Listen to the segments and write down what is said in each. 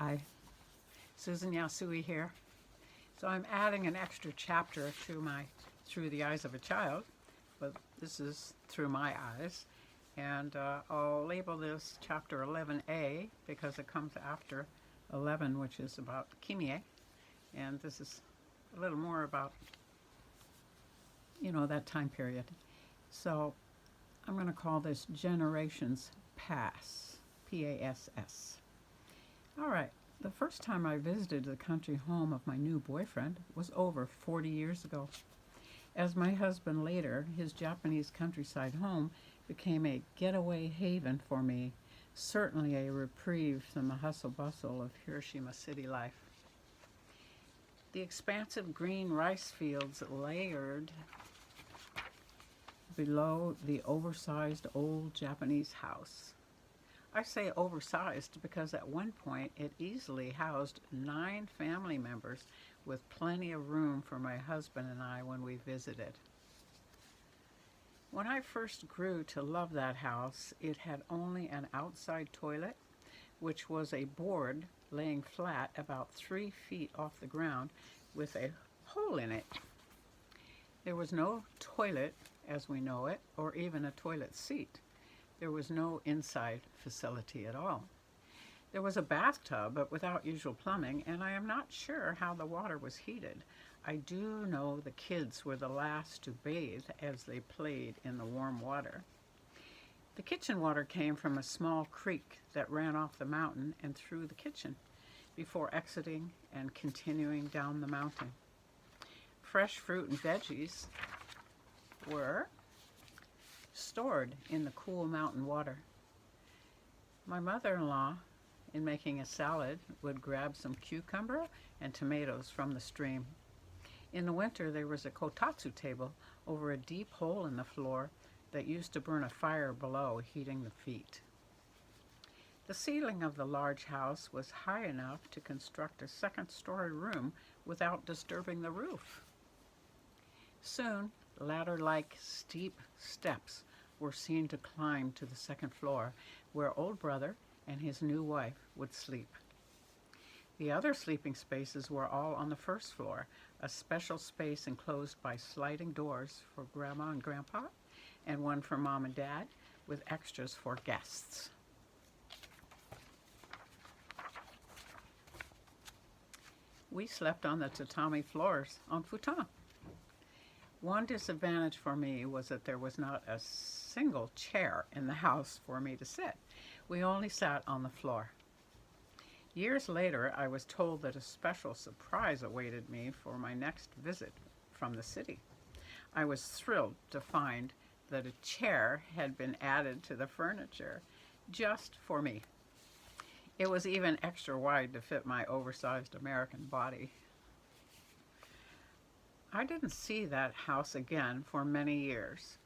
Hi, Susan Yasui here. So I'm adding an extra chapter to my Through the Eyes of a Child, but this is through my eyes. And I'll label this chapter 11A because it comes after 11, which is about Kimie. And this is a little more about, that time period. So I'm going to call this Generations Pass, P-A-S-S. All right. The first time I visited the country home of my new boyfriend was over 40 years ago. As my husband later, his Japanese countryside home became a getaway haven for me, certainly a reprieve from the hustle bustle of Hiroshima city life. The expansive green rice fields layered below the oversized old Japanese house. I say oversized because at one point it easily housed 9 family members with plenty of room for my husband and I when we visited. When I first grew to love that house, it had only an outside toilet, which was a board laying flat about 3 feet off the ground with a hole in it. There was no toilet as we know it, or even a toilet seat. There was no inside facility at all. There was a bathtub, but without usual plumbing, and I am not sure how the water was heated. I do know the kids were the last to bathe as they played in the warm water. The kitchen water came from a small creek that ran off the mountain and through the kitchen before exiting and continuing down the mountain. Fresh fruit and veggies were stored in the cool mountain water. My mother-in-law, in making a salad, would grab some cucumber and tomatoes from the stream. In the winter, there was a kotatsu table over a deep hole in the floor that used to burn a fire below, heating the feet. The ceiling of the large house was high enough to construct a second-story room without disturbing the roof. Soon, ladder-like steep steps were seen to climb to the second floor, where old brother and his new wife would sleep. The other sleeping spaces were all on the first floor, a special space enclosed by sliding doors for Grandma and Grandpa, and one for Mom and Dad, with extras for guests. We slept on the tatami floors on futon. One disadvantage for me was that there was not a single chair in the house for me to sit. We only sat on the floor. Years later, I was told that a special surprise awaited me for my next visit from the city. I was thrilled to find that a chair had been added to the furniture just for me. It was even extra wide to fit my oversized American body. I didn't see that house again for many years.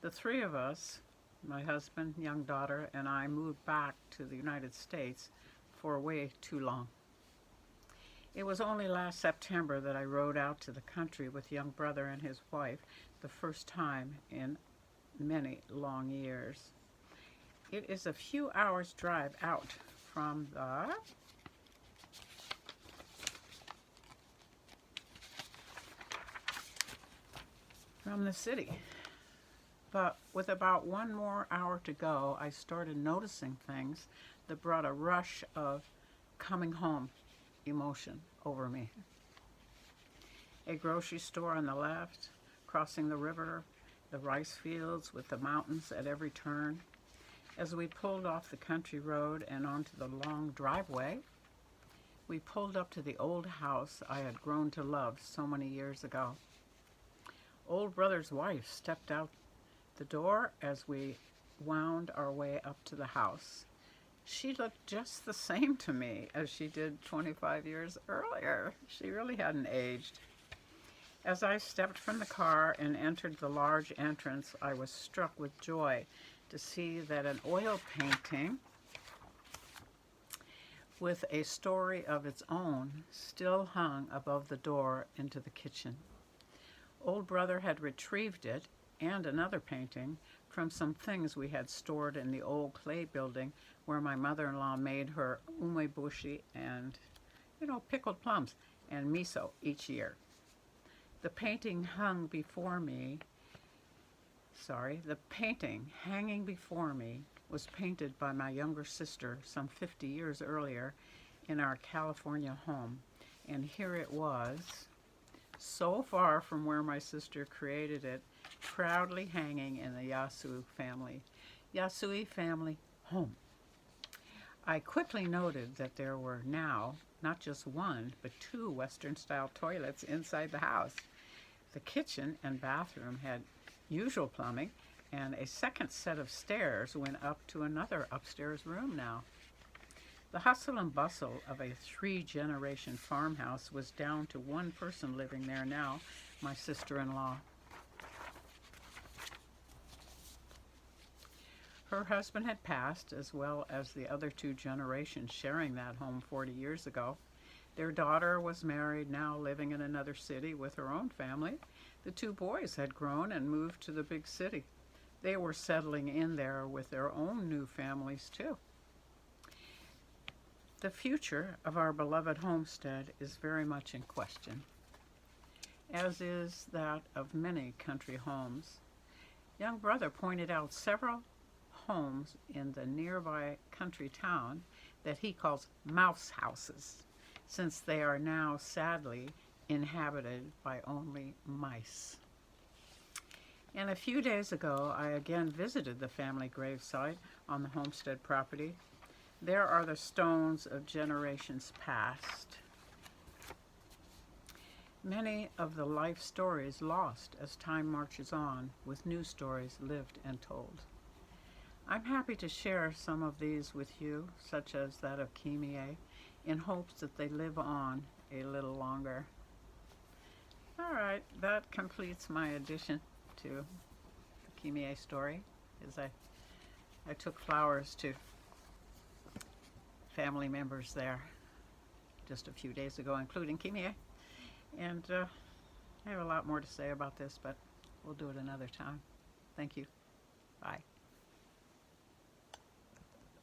The 3 of us, my husband, young daughter, and I, moved back to the United States for way too long. It was only last September that I rode out to the country with young brother and his wife, the first time in many long years. It is a few hours drive out from the city. But with about 1 more hour to go, I started noticing things that brought a rush of coming home emotion over me. A grocery store on the left, crossing the river, the rice fields with the mountains at every turn. As we pulled off the country road and onto the long driveway, we pulled up to the old house I had grown to love so many years ago. Old brother's wife stepped out the door as we wound our way up to the house. She looked just the same to me as she did 25 years earlier. She really hadn't aged. As I stepped from the car and entered the large entrance, I was struck with joy to see that an oil painting with a story of its own still hung above the door into the kitchen. Old brother had retrieved it and another painting from some things we had stored in the old clay building where my mother-in-law made her umeboshi and, pickled plums and miso each year. The painting hanging before me was painted by my younger sister some 50 years earlier in our California home. And here it was, so far from where my sister created it, proudly hanging in the Yasui family home. I quickly noted that there were now not just one, but two Western-style toilets inside the house. The kitchen and bathroom had usual plumbing, and a second set of stairs went up to another upstairs room now. The hustle and bustle of a 3-generation farmhouse was down to one person living there now, my sister-in-law. Her husband had passed, as well as the other 2 generations sharing that home 40 years ago. Their daughter was married, now living in another city with her own family. The 2 boys had grown and moved to the big city. They were settling in there with their own new families, too. The future of our beloved homestead is very much in question, as is that of many country homes. Young brother pointed out several homes in the nearby country town that he calls mouse houses, since they are now sadly inhabited by only mice. And a few days ago, I again visited the family gravesite on the homestead property. There are the stones of generations past. Many of the life stories lost as time marches on, with new stories lived and told. I'm happy to share some of these with you, such as that of Kimie, in hopes that they live on a little longer. All right, that completes my addition to the Kimie story, as I took flowers to family members there just a few days ago, including Kimie. And I have a lot more to say about this, but we'll do it another time. Thank you. Bye.